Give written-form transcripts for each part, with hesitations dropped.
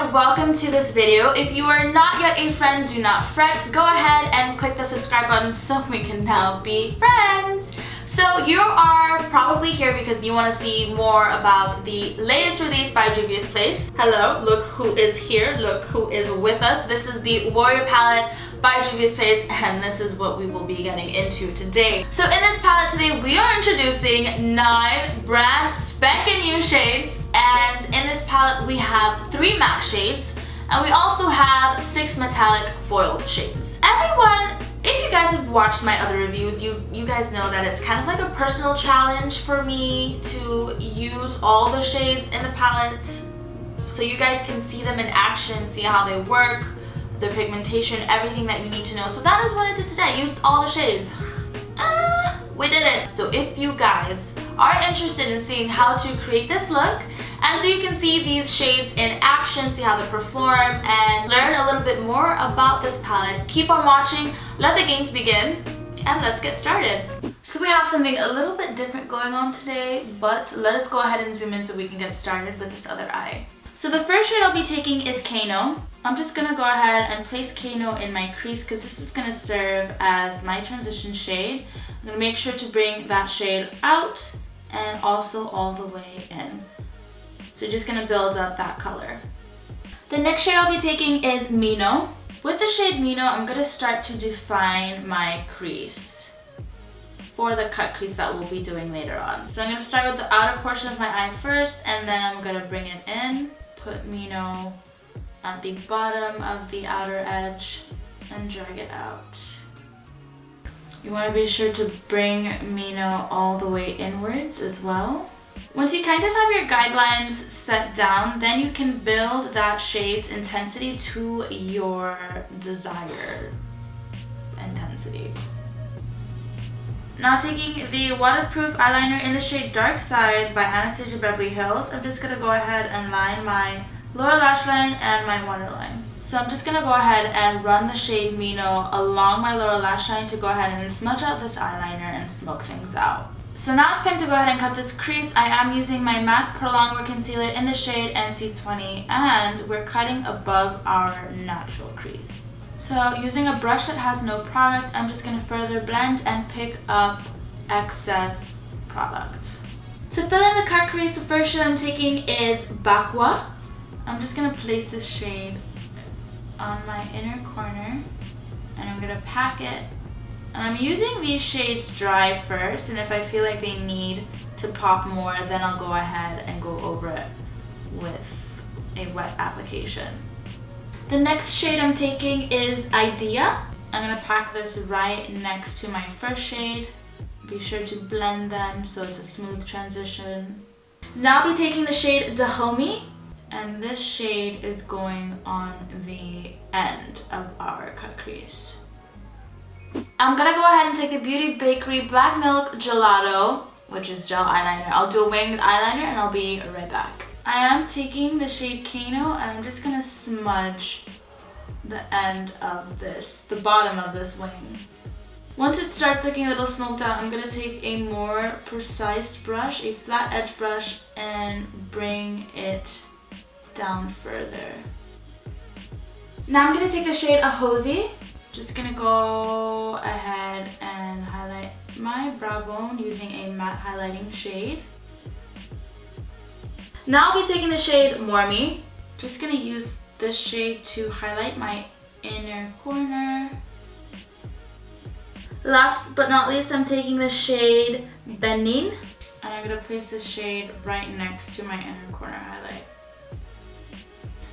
everyone, welcome to this video. If you are not yet a friend, do not fret. Go ahead and click the subscribe button so we can now be friends. So you are probably here because you want to see more about the latest release by Juvia's Place. Hello, look who is here, look who is with us. This is the Warrior palette by Juvia's Place, and this is what we will be getting into today. So in this palette today, we are introducing 9 brand spanking new shades, and in this palette we have 3 matte shades, and we also have 6 metallic foiled shades. Everyone, if you guys have watched my other reviews, you guys know that it's kind of like a personal challenge for me to use all the shades in the palette so you guys can see them in action, see how they work, the pigmentation, everything that you need to know. So that is what I did today. I used all the shades. We did it. So if you guys are interested in seeing how to create this look, and so you can see these shades in action, see how they perform, and learn a little bit more about this palette, keep on watching, let the games begin, and let's get started. So we have something a little bit different going on today, but let us go ahead and zoom in so we can get started with this other eye. So the first shade I'll be taking is Kano. I'm just gonna go ahead and place Kano in my crease because this is gonna serve as my transition shade. I'm gonna make sure to bring that shade out and also all the way in. So just gonna build up that color. The next shade I'll be taking is Mino. With the shade Mino, I'm gonna start to define my crease for the cut crease that we'll be doing later on. So I'm gonna start with the outer portion of my eye first, and then I'm gonna bring it in, put Mino at the bottom of the outer edge, and drag it out. You want to be sure to bring Mino all the way inwards as well. Once you kind of have your guidelines set down, then you can build that shade's intensity to your desired intensity. Now taking the waterproof eyeliner in the shade Dark Side by Anastasia Beverly Hills, I'm just going to go ahead and line my lower lash line and my waterline. So I'm just gonna go ahead and run the shade Mino along my lower lash line to go ahead and smudge out this eyeliner and smoke things out. So now it's time to go ahead and cut this crease. I am using my MAC Pro Longwear Concealer in the shade NC20, and we're cutting above our natural crease. So using a brush that has no product, I'm just gonna further blend and pick up excess product. To fill in the cut crease, the first shade I'm taking is Bakwa. I'm just gonna place this shade on my inner corner, and I'm gonna pack it. And I'm using these shades dry first, and if I feel like they need to pop more, then I'll go ahead and go over it with a wet application. The next shade I'm taking is Idea. I'm gonna pack this right next to my first shade. Be sure to blend them so it's a smooth transition. Now I'll be taking the shade Dahomey, and this shade is going on the end of our cut crease. I'm gonna go ahead and take the Beauty Bakery Black Milk Gelato, which is gel eyeliner. I'll do a winged eyeliner and I'll be right back. I am taking the shade Kano, and I'm just gonna smudge the end of this, the bottom of this wing. Once it starts looking a little smoked out, I'm gonna take a more precise brush, a flat edge brush, and bring it down further. Now I'm gonna take the shade Ahosi. Just gonna go ahead and highlight my brow bone using a matte highlighting shade. Now I'll be taking the shade Mormi. Just gonna use this shade to highlight my inner corner. Last but not least, I'm taking the shade Benin, and I'm gonna place this shade right next to my inner corner highlight.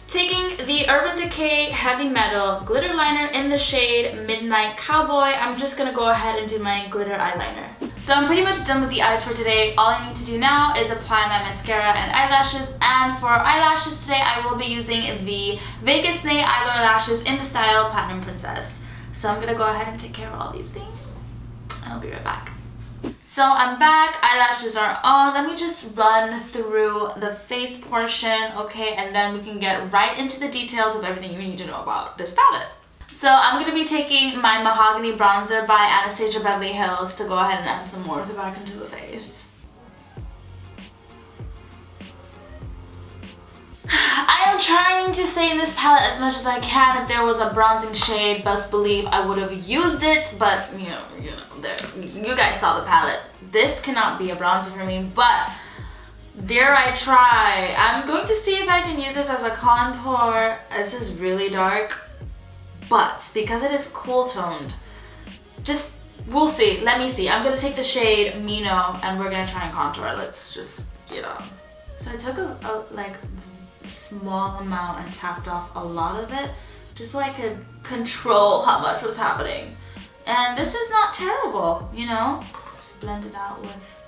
Taking the Urban Decay Heavy Metal Glitter Liner in the shade Midnight Cowboy, I'm just gonna go ahead and do my glitter eyeliner. So I'm pretty much done with the eyes for today. All I need to do now is apply my mascara and eyelashes, and for eyelashes today I will be using the Vegas Nay Eyeliner Lashes in the style Platinum Princess. So I'm gonna go ahead and take care of all these things, and I'll be right back. So I'm back, eyelashes are on. Let me just run through the face portion, okay, and then we can get right into the details of everything you need to know about this palette. So I'm going to be taking my Mahogany Bronzer by Anastasia Beverly Hills to go ahead and add some more of the back into the face. I am trying to save this palette as much as I can. If there was a bronzing shade, best believe I would have used it, but you know, there, you guys saw the palette. This cannot be a bronzer for me, but dare I try. I'm going to see if I can use this as a contour. This is really dark, but because it is cool toned, just, we'll see. Let me see. I'm gonna take the shade Mino and we're gonna try and contour. Let's just, you know. So I took a like small amount and tapped off a lot of it just so I could control how much was happening. And this is not terrible, you know? Just blend it out with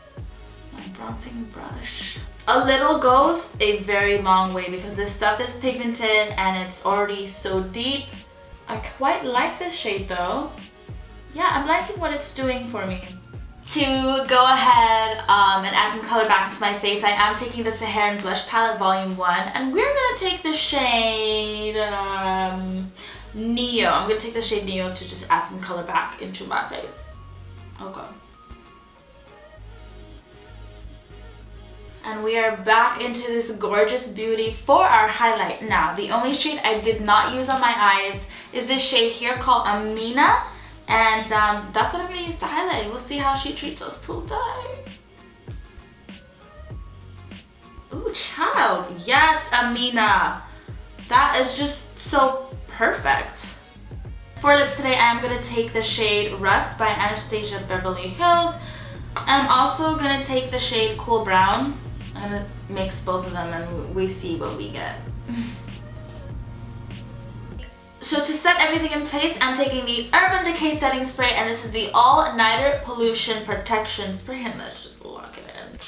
my bronzing brush. A little goes a very long way because this stuff is pigmented and it's already so deep. I quite like this shade though. Yeah, I'm liking what it's doing for me. To go ahead and add some color back into my face, I am taking the Sahara Blush Palette Volume 1, and we're gonna take the shade Neo. I'm gonna take the shade Neo to just add some color back into my face. Okay. And we are back into this gorgeous beauty for our highlight. Now, the only shade I did not use on my eyes is this shade here called Amina. And that's what I'm gonna use to highlight. We'll see how she treats us today. Ooh, child. Yes, Amina. That is just so perfect. For lips today, I am gonna take the shade Rust by Anastasia Beverly Hills. And I'm also gonna take the shade Cool Brown. I'm gonna mix both of them and we see what we get. So to set everything in place, I'm taking the Urban Decay Setting Spray, and this is the All Nighter Pollution Protection Spray, and let's just lock it in.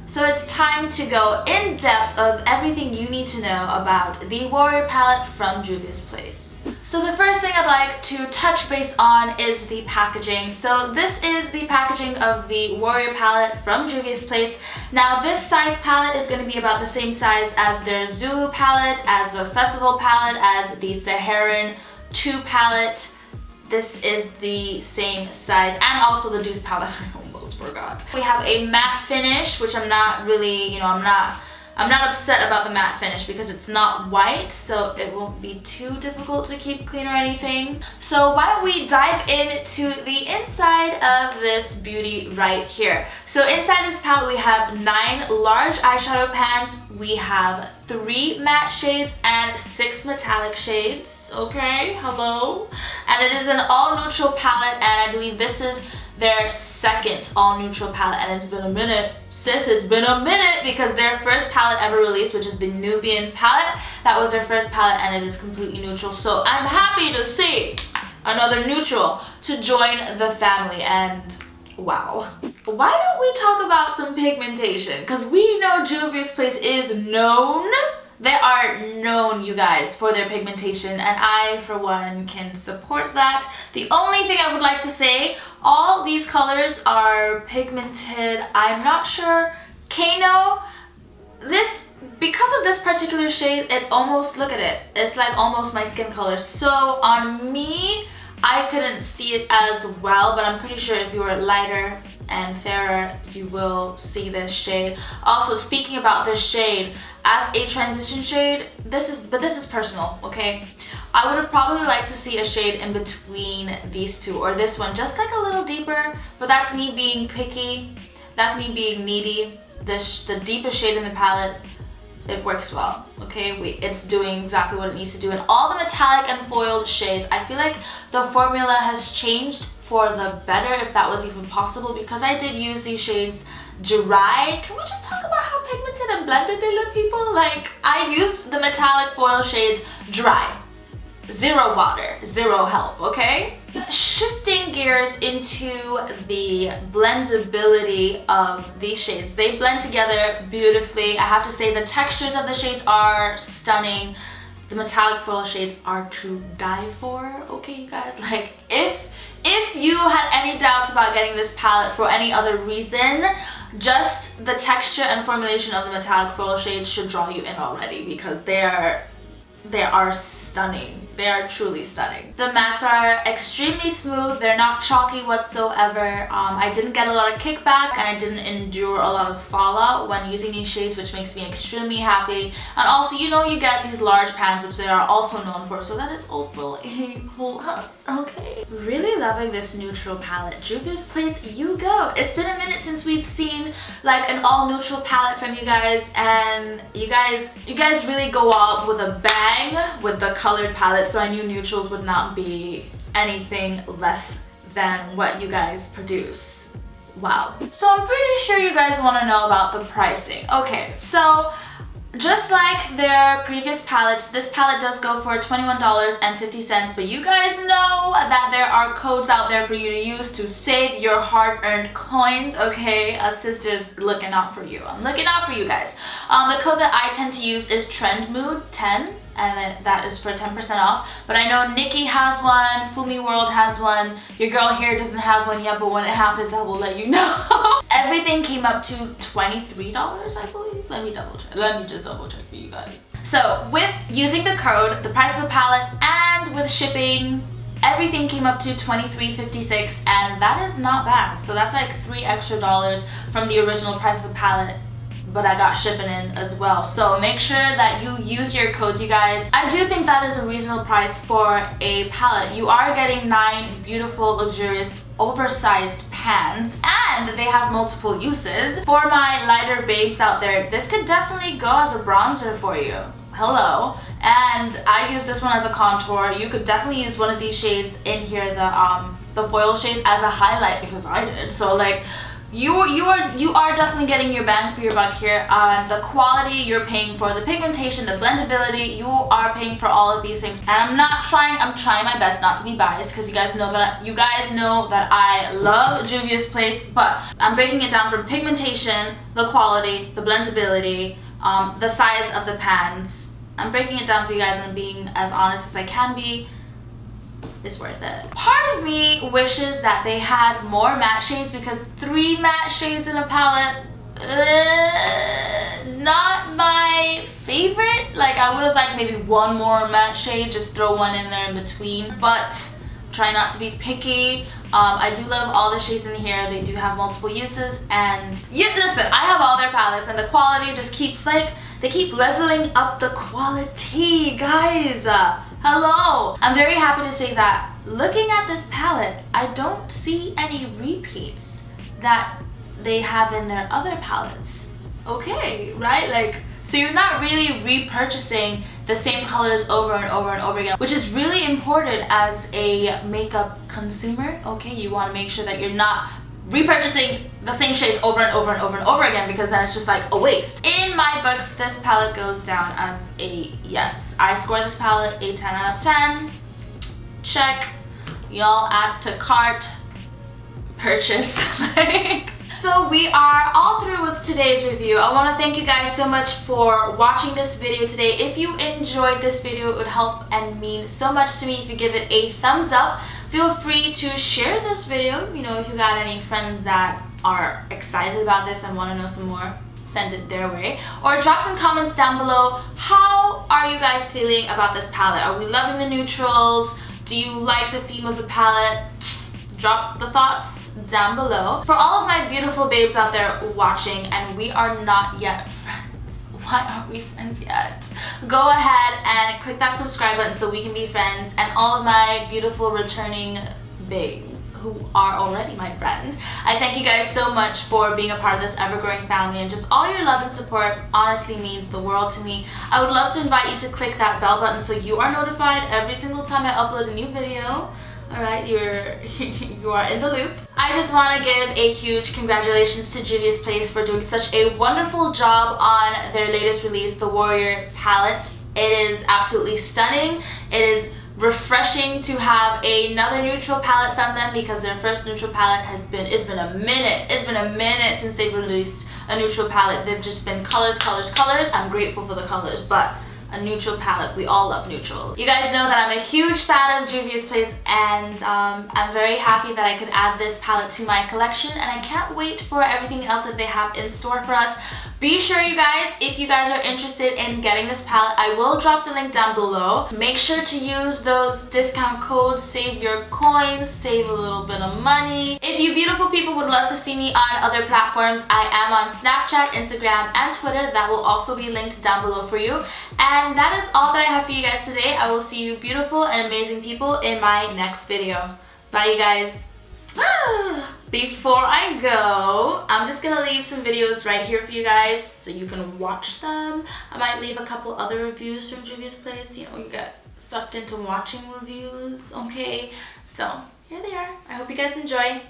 So it's time to go in depth of everything you need to know about the Warrior palette from Juvia's Place. So the first thing I'd like to touch base on is the packaging. So this is the packaging of the Warrior palette from Juvia's Place. Now this size palette is going to be about the same size as their Zulu palette, as the Festival palette, as the Saharan 2 palette. This is the same size, and also the Deuce palette. I almost forgot. We have a matte finish, which I'm not really, I'm not upset about the matte finish because it's not white, so it won't be too difficult to keep clean or anything. So why don't we dive into the inside of this beauty right here. So inside this palette we have 9 large eyeshadow pans, we have 3 matte shades and 6 metallic shades. Okay, hello. And it is an all neutral palette, and I believe this is their second all neutral palette, and it's been a minute. Sis, it's been a minute, because their first palette ever released, which is the Nubian palette, that was their first palette and it is completely neutral. So I'm happy to see another neutral to join the family, and wow. Why don't we talk about some pigmentation? Because we know Juvia's Place is known. They are known, you guys, for their pigmentation, and I, for one, can support that. The only thing I would like to say, all these colors are pigmented. I'm not sure. Kano, this, because of this particular shade, it almost, look at it. It's like almost my skin color. So on me, I couldn't see it as well, but I'm pretty sure if you were lighter and fairer, you will see this shade. Also, speaking about this shade, as a transition shade, this is personal, okay? I would have probably liked to see a shade in between these two, or this one, just like a little deeper, but that's me being picky. That's me being needy. The deepest shade in the palette, it works well, okay? It's doing exactly what it needs to do. And all the metallic and foiled shades, I feel like the formula has changed for the better, if that was even possible, because I did use these shades dry. Can we just talk about how pigmented and blended they look, people? Like, I used the metallic foil shades dry. Zero water, zero help, okay? Shifting gears into the blendability of these shades. They blend together beautifully. I have to say the textures of the shades are stunning. The metallic foil shades are to die for, okay, you guys? Like, if you had any doubts about getting this palette for any other reason, just the texture and formulation of the metallic foil shades should draw you in already, because they are stunning. They are truly stunning. The mattes are extremely smooth. They're not chalky whatsoever. I didn't get a lot of kickback and I didn't endure a lot of fallout when using these shades, which makes me extremely happy. And also, you know, you get these large pans, which they are also known for, so that is also a plus, okay? Really loving this neutral palette. Juvia's Place, you go. It's been a minute since we've seen like an all neutral palette from you guys, and you guys really go out with a bang with the colored palette, so I knew neutrals would not be anything less than what you guys produce. Wow. So I'm pretty sure you guys want to know about the pricing. Okay, so just like their previous palettes, this palette does go for $21.50, but you guys know that there are codes out there for you to use to save your hard-earned coins, okay? A sister's looking out for you. I'm looking out for you guys. The code that I tend to use is TRENDMOOD10, and that is for 10% off. But I know Nikki has one, Fumi World has one, your girl here doesn't have one yet, but when it happens, I will let you know. Everything came up to $23, I believe. Let me double check. Let me just double check for you guys. So with using the code, the price of the palette, and with shipping, everything came up to $23.56, and that is not bad. So that's like $3 extra from the original price of the palette, but I got shipping in as well. So make sure that you use your codes, you guys. I do think that is a reasonable price for a palette. You are getting 9 beautiful, luxurious, oversized pans, and they have multiple uses. For my lighter babes out there, this could definitely go as a bronzer for you. Hello. And I use this one as a contour. You could definitely use one of these shades in here, the foil shades, as a highlight, because I did. So like, you are definitely getting your bang for your buck here. The quality you're paying for, the pigmentation, the blendability, you are paying for all of these things. And I'm trying my best not to be biased, because you guys know that I love Juvia's Place, but I'm breaking it down from pigmentation, the quality, the blendability, the size of the pans. I'm breaking it down for you guys and being as honest as I can be. It's worth it. Part of me wishes that they had more matte shades, because 3 matte shades in a palette, not my favorite. Like, I would have liked maybe 1 more matte shade, just throw 1 in there in between, but try not to be picky. I do love all the shades in here. They do have multiple uses, and yeah, listen, I have all their palettes, and the quality just keeps like, they keep leveling up the quality, guys. Hello! I'm very happy to say that looking at this palette, I don't see any repeats that they have in their other palettes. Okay, right? Like, so you're not really repurchasing the same colors over and over and over again, which is really important as a makeup consumer. Okay, you want to make sure that you're not repurchasing the same shades over and over and over and over again, because then it's just like a waste. In my books, this palette goes down as a yes. I score this palette a 10 out of 10. Check. Y'all add to cart. Purchase. So we are all through with today's review. I want to thank you guys so much for watching this video today. If you enjoyed this video, it would help and mean so much to me if you give it a thumbs up. Feel free to share this video, you know, if you got any friends that are excited about this and want to know some more, send it their way. Or drop some comments down below. How are you guys feeling about this palette? Are we loving the neutrals? Do you like the theme of the palette? Drop the thoughts down below. For all of my beautiful babes out there watching, and we are not yet friends. Why aren't we friends yet? Go ahead and click that subscribe button so we can be friends. And all of my beautiful returning babes who are already my friend, I thank you guys so much for being a part of this ever-growing family, and just all your love and support honestly means the world to me. I would love to invite you to click that bell button so you are notified every single time I upload a new video. Alright, you are in the loop. I just want to give a huge congratulations to Juvia's Place for doing such a wonderful job on their latest release, the Warrior palette. It is absolutely stunning. It is refreshing to have another neutral palette from them, because their first neutral palette it's been a minute since they've released a neutral palette. They've just been colors, colors, colors. I'm grateful for the colors, but a neutral palette. We all love neutral. You guys know that I'm a huge fan of Juvia's Place, and I'm very happy that I could add this palette to my collection, and I can't wait for everything else that they have in store for us. Be sure, you guys, if you guys are interested in getting this palette, I will drop the link down below. Make sure to use those discount codes, save your coins, save a little bit of money. If you beautiful people would love to see me on other platforms, I am on Snapchat, Instagram, and Twitter. That will also be linked down below for you. And that is all that I have for you guys today. I will see you beautiful and amazing people in my next video. Bye, you guys. Before I go, I'm just gonna leave some videos right here for you guys so you can watch them. I might leave a couple other reviews from Juvia's Place. You know, you get sucked into watching reviews, okay? So here they are. I hope you guys enjoy.